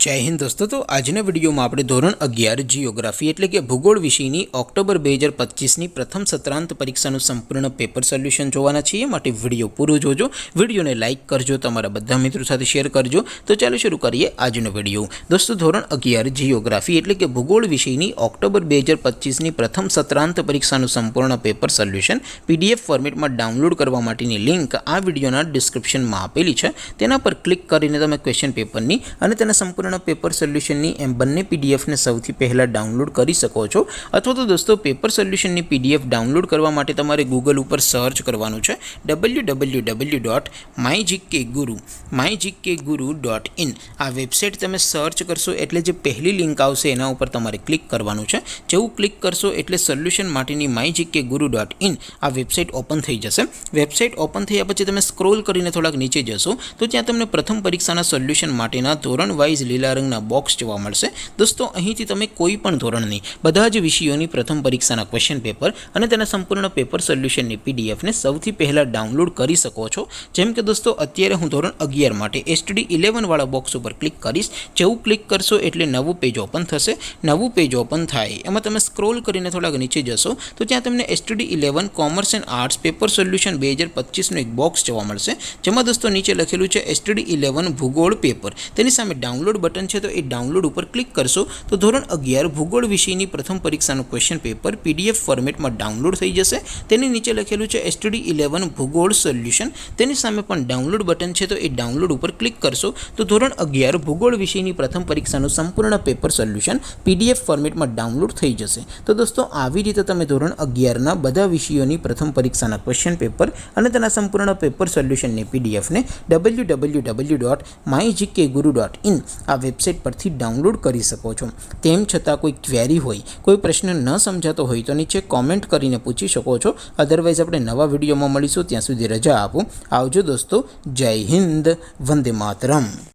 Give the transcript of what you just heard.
जय हिंद दोस्तों। तो आजना विडियो में आपणे धोरण 11 जियोग्राफी एटले के भूगोल विषयनी ऑक्टोबर 2025 ની પ્રથમ સત્રાંત પરીક્ષાનું સંપૂર્ણ પેપર સોલ્યુશન જોવાના છીએ। માટે વિડિયો પૂરો જોજો, વિડિયોને લાઈક કરજો, તમારા બધા મિત્રો સાથે શેર કરજો। તો ચાલો શરૂ કરીએ આજનો વિડિયો। दोस्तों ધોરણ 11 जियोग्राफी एटले के भूगोल विषयनी ऑक्टोबर 2025 ની પ્રથમ સત્રાંત પરીક્ષાનું સંપૂર્ણ પેપર સોલ્યુશન PDF ફોર્મેટમાં ડાઉનલોડ કરવા માટેની લિંક આ વિડિયોના ડિસ્ક્રિપ્શનમાં આપેલી છે। તેના પર ક્લિક કરીને તમે ક્વેશ્ચન પેપરની અને તેના સંપૂર્ણ पेपर सोल्यूशन एम बने पीडीएफ ने सौथी पहला डाउनलॉड करी सको छो। अथवा तो दोस्तों पेपर सोल्यूशन पीडीएफ डाउनलॉड करवा माटे तमारे गूगल पर सर्च करवानुं छे www.mygkguru.in। आ वेबसाइट तमे सर्च करशो एटले जे पहली लिंक आवशे एना उपर तमारे क्लिक करवानुं छे। जेवुं क्लिक करशो एटले सोल्यूशन माटेनी mygkguru.in आ वेबसाइट ओपन थई जशे। वेबसाइट ओपन थया पछी तमे स्क्रॉल करीने थोड़ाक नीचे जशो तो त्यां तमने प्रथम परीक्षाना सोल्यूशन माटेना धोरण वाइज लीला रंगना बॉक्स जोवा मळशे। दोस्तों અહીંથી તમે કોઈ પણ ધોરણની બધા જ વિષયોની પ્રથમ પરીક્ષાના ક્વેશ્ચન પેપર અને તેના સંપૂર્ણ પેપર સોલ્યુશનની પીડીએફ ને સૌથી પહેલા ડાઉનલોડ કરી શકો છો। જેમ કે દોસ્તો અત્યારે હું ધોરણ 11 માટે STD 11 વાળા બોક્સ ઉપર ક્લિક કરીશ। જેવું ક્લિક કરશો એટલે નવું પેજ ઓપન થશે। નવું પેજ ઓપન થાય એમાં તમે સ્ક્રોલ કરીને થોડાક નીચે જશો તો ત્યાં તમને STD 11 commerce and arts paper solution 2025 નો એક બોક્સ જોવા મળશે। જેમાં દોસ્તો નીચે લખેલું છે STD 11 ભૂગોળ પેપર। તેની સામે डाउनलॉड बटन है तो ये डाउनलॉड पर क्लिक करशो तो धोरण 11 भूगोल विषयनी प्रथम परीक्षा क्वेश्चन पेपर पीडीएफ फॉर्मेट में डाउनलॉड थई जशे। तेनी नीचे लखेलुं छे STD 11 भूगोल सोल्यूशन। तेनी सामे पण डाउनलॉड बटन है तो ये डाउनलॉड पर क्लिक करशो तो धोरण 11 भूगोल विषयनी प्रथम परीक्षा संपूर्ण पेपर सोल्यूशन पीडीएफ फॉर्मेट में डाउनलॉड थई जशे। तो दोस्तों આવી રીતે તમે ધોરણ 11 ના બધા વિષયોની પ્રથમ પરીક્ષાના ક્વેશ્ચન પેપર અને તેના સંપૂર્ણ પેપર સોલ્યુશનની પીડીએફ ને www.mygkguru.in आ वेबसाइट पर डाउनलॉड करी सको छो। तेम छतां कोई क्वेरी होय, कोई प्रश्न न समझातो होय तो नीचे कॉमेंट करीने पूछी शको छो। अदरवाइज आपणे नवा विडियोमां मळीशुं, त्यां सुधी रजा आपो। आवजो दोस्तों। जय हिंद, वंदे मातरम।